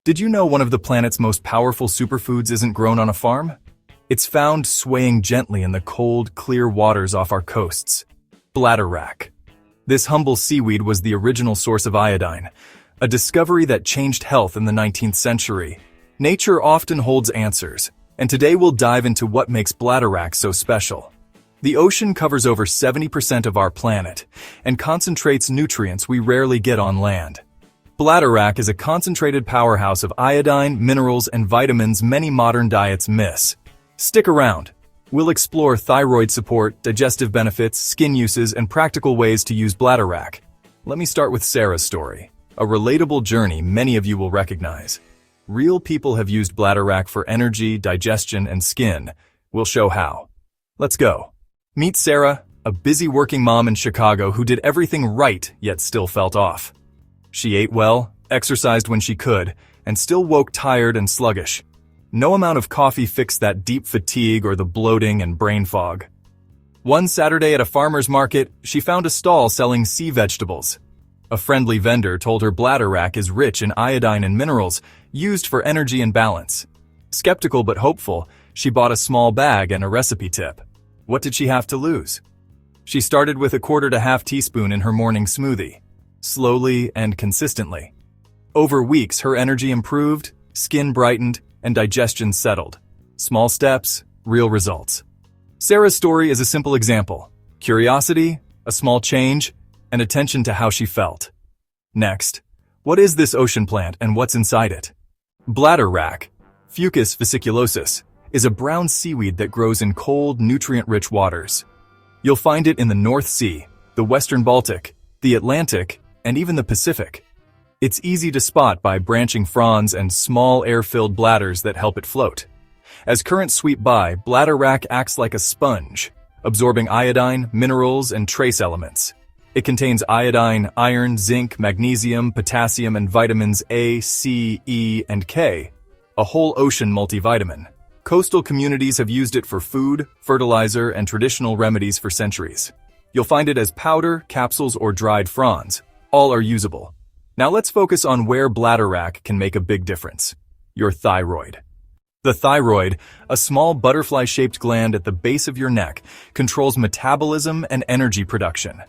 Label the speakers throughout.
Speaker 1: Did you know one of the planet's most powerful superfoods isn't grown on a farm? It's found swaying gently in the cold, clear waters off our coasts. Bladderwrack. This humble seaweed was the original source of iodine, a discovery that changed health in the 19th century. Nature often holds answers, and today we'll dive into what makes bladderwrack so special. The ocean covers over 70% of our planet and concentrates nutrients we rarely get on land. Bladderwrack is a concentrated powerhouse of iodine, minerals, and vitamins many modern diets miss. Stick around. We'll explore thyroid support, digestive benefits, skin uses, and practical ways to use bladderwrack. Let me start with Sarah's story, a relatable journey many of you will recognize. Real people have used bladderwrack for energy, digestion, and skin. We'll show how. Let's go. Meet Sarah, a busy working mom in Chicago who did everything right yet still felt off. She ate well, exercised when she could, and still woke tired and sluggish. No amount of coffee fixed that deep fatigue or the bloating and brain fog. One Saturday at a farmer's market, she found a stall selling sea vegetables. A friendly vendor told her bladderwrack is rich in iodine and minerals used for energy and balance. Skeptical but hopeful, she bought a small bag and a recipe tip. What did she have to lose? She started with 1/4 to 1/2 teaspoon in her morning smoothie. Slowly and consistently. Over weeks, her energy improved, skin brightened, and digestion settled. Small steps, real results. Sarah's story is a simple example. Curiosity, a small change, and attention to how she felt. Next, what is this ocean plant and what's inside it? Bladderwrack, Fucus vesiculosus, is a brown seaweed that grows in cold, nutrient-rich waters. You'll find it in the North Sea, the Western Baltic, the Atlantic, and even the Pacific. It's easy to spot by branching fronds and small air-filled bladders that help it float. As currents sweep by, bladderwrack acts like a sponge, absorbing iodine, minerals, and trace elements. It contains iodine, iron, zinc, magnesium, potassium, and vitamins A, C, E, and K, a whole ocean multivitamin. Coastal communities have used it for food, fertilizer, and traditional remedies for centuries. You'll find it as powder, capsules, or dried fronds. All are usable. Now let's focus on where bladderwrack can make a big difference. Your thyroid. The thyroid, a small butterfly-shaped gland at the base of your neck, controls metabolism and energy production.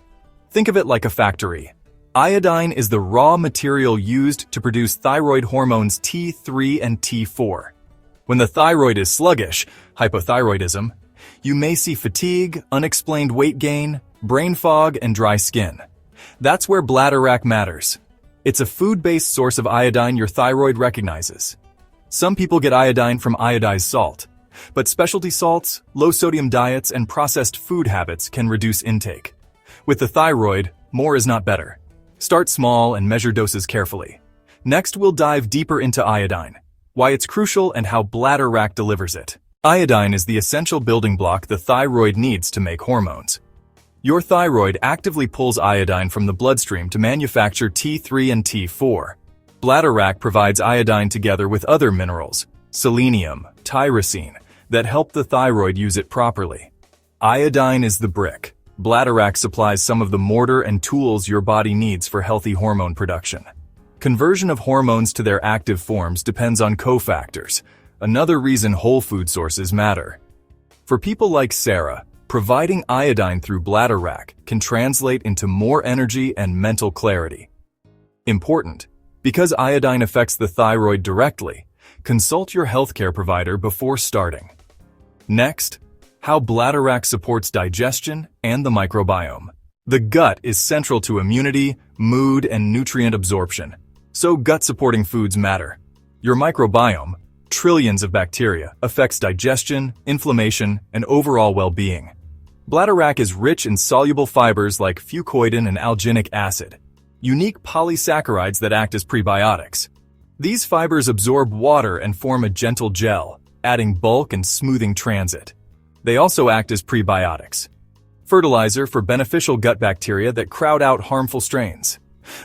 Speaker 1: Think of it like a factory. Iodine is the raw material used to produce thyroid hormones T3 and T4. When the thyroid is sluggish, hypothyroidism, you may see fatigue, unexplained weight gain, brain fog, and dry skin. That's where bladderwrack matters. It's a food-based source of iodine your thyroid recognizes. Some people get iodine from iodized salt, but specialty salts, low-sodium diets, and processed food habits can reduce intake. With the thyroid, more is not better. Start small and measure doses carefully. Next, we'll dive deeper into iodine, why it's crucial and how bladderwrack delivers it. Iodine is the essential building block the thyroid needs to make hormones. Your thyroid actively pulls iodine from the bloodstream to manufacture T3 and T4. Bladderwrack provides iodine together with other minerals, selenium, tyrosine, that help the thyroid use it properly. Iodine is the brick. Bladderwrack supplies some of the mortar and tools your body needs for healthy hormone production. Conversion of hormones to their active forms depends on cofactors, another reason whole food sources matter. For people like Sarah, providing iodine through bladderwrack can translate into more energy and mental clarity. Important, because iodine affects the thyroid directly, consult your healthcare provider before starting. Next, how bladderwrack supports digestion and the microbiome. The gut is central to immunity, mood, and nutrient absorption, so gut-supporting foods matter. Your microbiome, trillions of bacteria, affects digestion, inflammation, and overall well-being. Bladderwrack is rich in soluble fibers like fucoidin and alginic acid, unique polysaccharides that act as prebiotics. These fibers absorb water and form a gentle gel, adding bulk and smoothing transit. They also act as prebiotics, fertilizer for beneficial gut bacteria that crowd out harmful strains.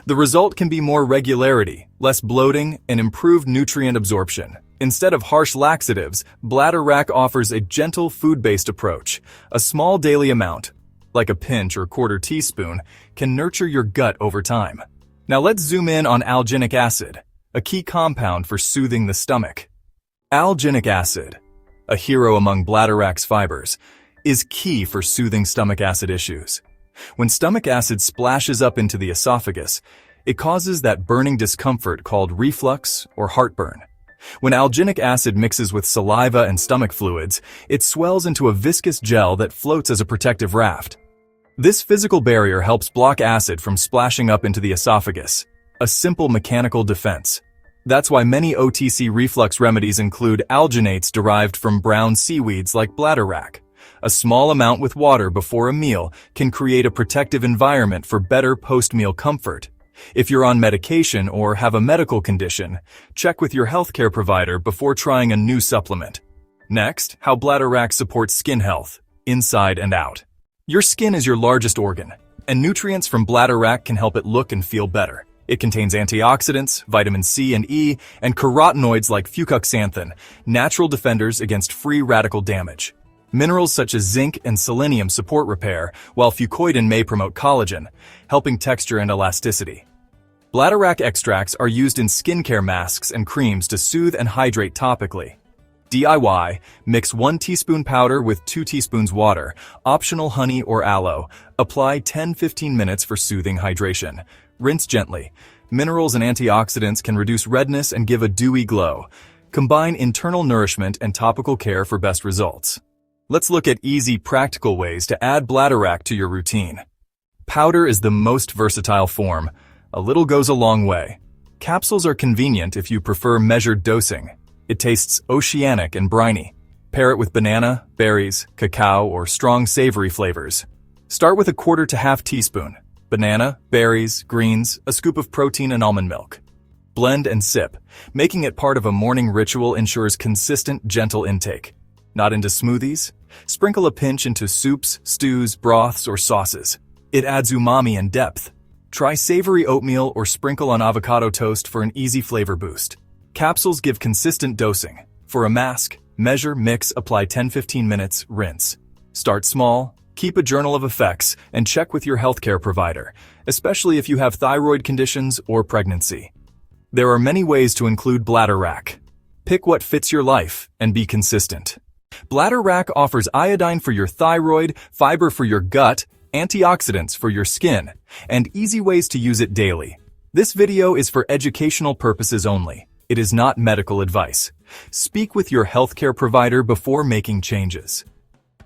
Speaker 1: The result can be more regularity, less bloating, and improved nutrient absorption. Instead of harsh laxatives, bladderwrack offers a gentle food-based approach. A small daily amount, like a pinch or 1/4 teaspoon, can nurture your gut over time. Now let's zoom in on alginic acid, a key compound for soothing the stomach. Alginic acid, a hero among Bladderwrack's fibers, is key for soothing stomach acid issues. When stomach acid splashes up into the esophagus, it causes that burning discomfort called reflux or heartburn. When alginic acid mixes with saliva and stomach fluids, it swells into a viscous gel that floats as a protective raft. This physical barrier helps block acid from splashing up into the esophagus, a simple mechanical defense. That's why many OTC reflux remedies include alginates derived from brown seaweeds like Bladderwrack. A small amount with water before a meal can create a protective environment for better post-meal comfort. If you're on medication or have a medical condition, check with your healthcare provider before trying a new supplement. Next, how Bladderwrack supports skin health, inside and out. Your skin is your largest organ, and nutrients from Bladderwrack can help it look and feel better. It contains antioxidants, vitamin C and E, and carotenoids like fucoxanthin, natural defenders against free radical damage. Minerals such as zinc and selenium support repair, while fucoidin may promote collagen, helping texture and elasticity. Bladderwrack extracts are used in skincare masks and creams to soothe and hydrate topically. DIY, mix 1 teaspoon powder with 2 teaspoons water, optional honey or aloe. Apply 10-15 minutes for soothing hydration. Rinse gently. Minerals and antioxidants can reduce redness and give a dewy glow. Combine internal nourishment and topical care for best results. Let's look at easy, practical ways to add Bladderwrack to your routine. Powder is the most versatile form. A little goes a long way. Capsules are convenient if you prefer measured dosing. It tastes oceanic and briny. Pair it with banana, berries, cacao, or strong savory flavors. Start with a 1/4 to 1/2 teaspoon. Banana, berries, greens, a scoop of protein and almond milk. Blend and sip. Making it part of a morning ritual ensures consistent, gentle intake. Not into smoothies? Sprinkle a pinch into soups, stews, broths, or sauces. It adds umami and depth. Try savory oatmeal or sprinkle on avocado toast for an easy flavor boost. Capsules give consistent dosing. For a mask, measure, mix, apply 10-15 minutes, rinse. Start small, keep a journal of effects, and check with your healthcare provider, especially if you have thyroid conditions or pregnancy. There are many ways to include Bladderwrack. Pick what fits your life and be consistent. Bladderwrack offers iodine for your thyroid, fiber for your gut, antioxidants for your skin, and easy ways to use it daily. This video is for educational purposes only. It is not medical advice. Speak with your healthcare provider before making changes.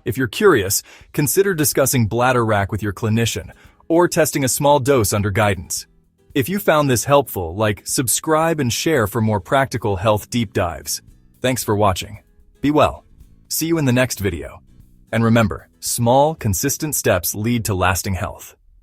Speaker 1: If you're curious, consider discussing Bladderwrack with your clinician or testing a small dose under guidance. If you found this helpful, subscribe and share for more practical health deep dives. Thanks for watching. Be well. See you in the next video. And remember, small, consistent steps lead to lasting health.